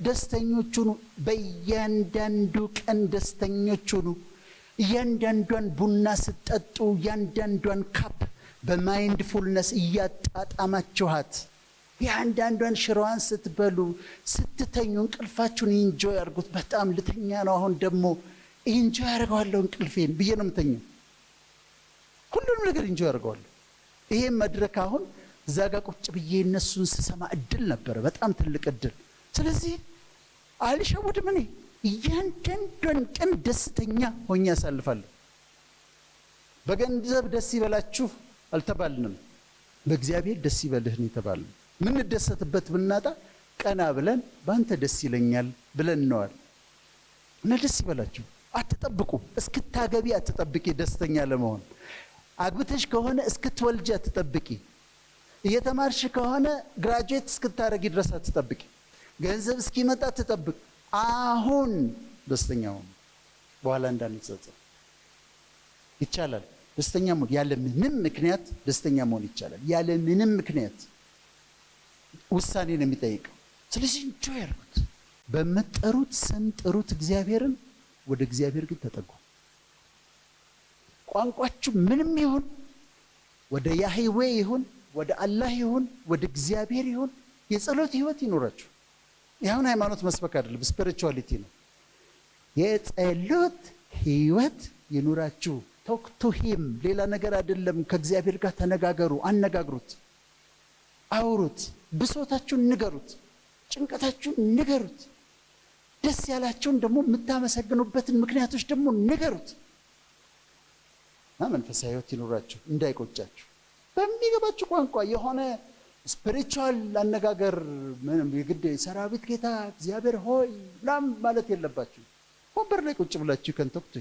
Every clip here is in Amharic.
ደስተኞች ሁኑ። በእያንዳንዱ ቀን ደስተኞች ሁኑ። እያንዳንዷን ቡና ስትጠጡ እያንዳንዷን ካፕ በማይንድፉልነስ እያጣጣማችኋት፣ እያንዳንዷን ሽሮዋን ስትበሉ ስትተኙ እንቅልፋችሁን ኢንጆይ አድርጉት። በጣም ልተኛ ነው አሁን ደግሞ ኢንጆይ አድርገዋለሁ እንቅልፌን ብዬ ነው የምተኛው። ሁሉንም ነገር ኢንጆይ አድርገዋለሁ። ይሄ መድረክ አሁን እዛ ጋር ቁጭ ብዬ እነሱን ስሰማ እድል ነበረ፣ በጣም ትልቅ እድል። ስለዚህ አልሸወድም። እኔ እያንዳንዷን ቀን ደስተኛ ሆኜ አሳልፋለሁ። በገንዘብ ደስ ይበላችሁ አልተባልንም፣ በእግዚአብሔር ደስ ይበልህ ነው የተባልነው። ምን ደሰትበት ብናጣ ቀና ብለን ባንተ ደስ ይለኛል ብለን ነዋል። እና ደስ ይበላችሁ። አትጠብቁ፣ እስክታገቢ አትጠብቂ ደስተኛ ለመሆን። አግብተሽ ከሆነ እስክትወልጂ አትጠብቂ። እየተማርሽ ከሆነ ግራጁዌት እስክታረጊ ድረስ አትጠብቂ። ገንዘብ እስኪመጣ አትጠብቅ። አሁን ደስተኛ ሁኑ፣ በኋላ እንዳንጸጸት። ይቻላል ደስተኛ መሆን፣ ያለ ምንም ምክንያት ደስተኛ መሆን ይቻላል። ያለ ምንም ምክንያት ውሳኔ ነው የሚጠይቀው። ስለዚህ እንጆይ አድርጉት። በመጠሩት ስም ጥሩት እግዚአብሔርን። ወደ እግዚአብሔር ግን ተጠጉ። ቋንቋችሁ ምንም ይሁን፣ ወደ ያህዌ ይሁን፣ ወደ አላህ ይሁን፣ ወደ እግዚአብሔር ይሁን፣ የጸሎት ህይወት ይኖራችሁ። ይሁን ሃይማኖት መስበክ አይደለም፣ ስፒሪቹዋሊቲ ነው። የጸሎት ህይወት ይኖራችሁ። ቶክ ቱ ሂም፣ ሌላ ነገር አይደለም። ከእግዚአብሔር ጋር ተነጋገሩ፣ አነጋግሩት፣ አውሩት፣ ብሶታችሁን ንገሩት፣ ጭንቀታችሁን ንገሩት፣ ደስ ያላችሁን ደግሞ የምታመሰግኑበትን ምክንያቶች ደግሞ ንገሩት። መንፈሳዊ ህይወት ይኖራችሁ፣ እንዳይቆጫችሁ። በሚገባችሁ ቋንቋ የሆነ ስፒሪቹዋል አነጋገር ምንም የግድ ሰራዊት ጌታ እግዚአብሔር ሆይ ላም ማለት የለባችሁ። ወንበር ላይ ቁጭ ብላችሁ ከንተክቱ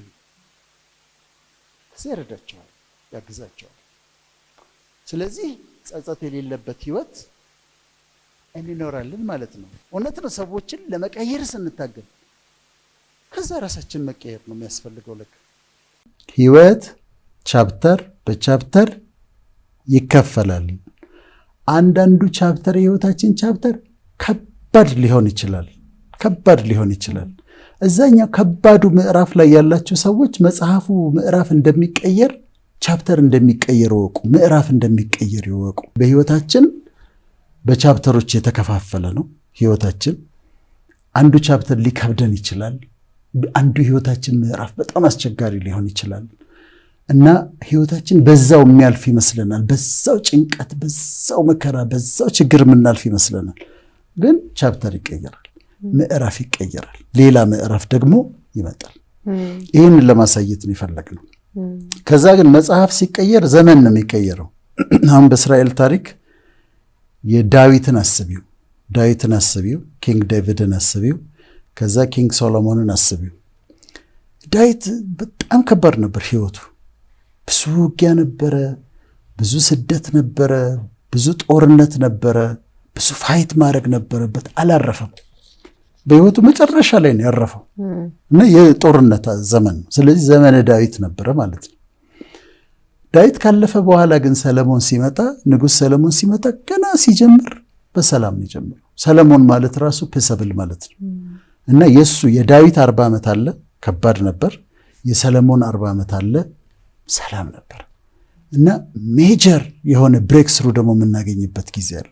ይረዳችኋል፣ ያግዛችኋል። ስለዚህ ጸጸት የሌለበት ህይወት እንኖራለን ማለት ነው። እውነት ነው። ሰዎችን ለመቀየር ስንታገል ከዛ ራሳችን መቀየር ነው የሚያስፈልገው። ለካ ህይወት ቻፕተር በቻፕተር ይከፈላል። አንዳንዱ ቻፕተር የህይወታችን ቻፕተር ከባድ ሊሆን ይችላል። እዛኛው ከባዱ ምዕራፍ ላይ ያላችሁ ሰዎች መጽሐፉ ምዕራፍ እንደሚቀየር፣ ቻፕተር እንደሚቀየር ወቁ፣ ምዕራፍ እንደሚቀየር ይወቁ። በህይወታችን በቻፕተሮች የተከፋፈለ ነው ህይወታችን። አንዱ ቻፕተር ሊከብደን ይችላል። አንዱ ህይወታችን ምዕራፍ በጣም አስቸጋሪ ሊሆን ይችላል እና ህይወታችን በዛው የሚያልፍ ይመስለናል። በዛው ጭንቀት፣ በዛው መከራ፣ በዛው ችግር የምናልፍ ይመስለናል። ግን ቻፕተር ይቀየራል፣ ምዕራፍ ይቀየራል፣ ሌላ ምዕራፍ ደግሞ ይመጣል። ይህንን ለማሳየት ነው የፈለግነው። ከዛ ግን መጽሐፍ ሲቀየር ዘመን ነው የሚቀየረው። አሁን በእስራኤል ታሪክ የዳዊትን አስቢው፣ ኪንግ ዴቪድን አስቢው፣ ከዛ ኪንግ ሶሎሞንን አስቢው። ዳዊት በጣም ከባድ ነበር ህይወቱ። ብዙ ውጊያ ነበረ፣ ብዙ ስደት ነበረ፣ ብዙ ጦርነት ነበረ፣ ብዙ ፋይት ማድረግ ነበረበት። አላረፈም። በህይወቱ መጨረሻ ላይ ነው ያረፈው እና የጦርነት ዘመን ነው። ስለዚህ ዘመነ ዳዊት ነበረ ማለት ነው። ዳዊት ካለፈ በኋላ ግን ንጉሥ ሰለሞን ሲመጣ ገና ሲጀምር በሰላም ነው የጀመረው። ሰለሞን ማለት ራሱ ፔሰብል ማለት ነው እና የዳዊት 40 ዓመት አለ፣ ከባድ ነበር። የሰለሞን 40 ዓመት አለ፣ ሰላም ነበር። እና ሜጀር የሆነ ብሬክ ስሩ ደግሞ የምናገኝበት ጊዜ አለ።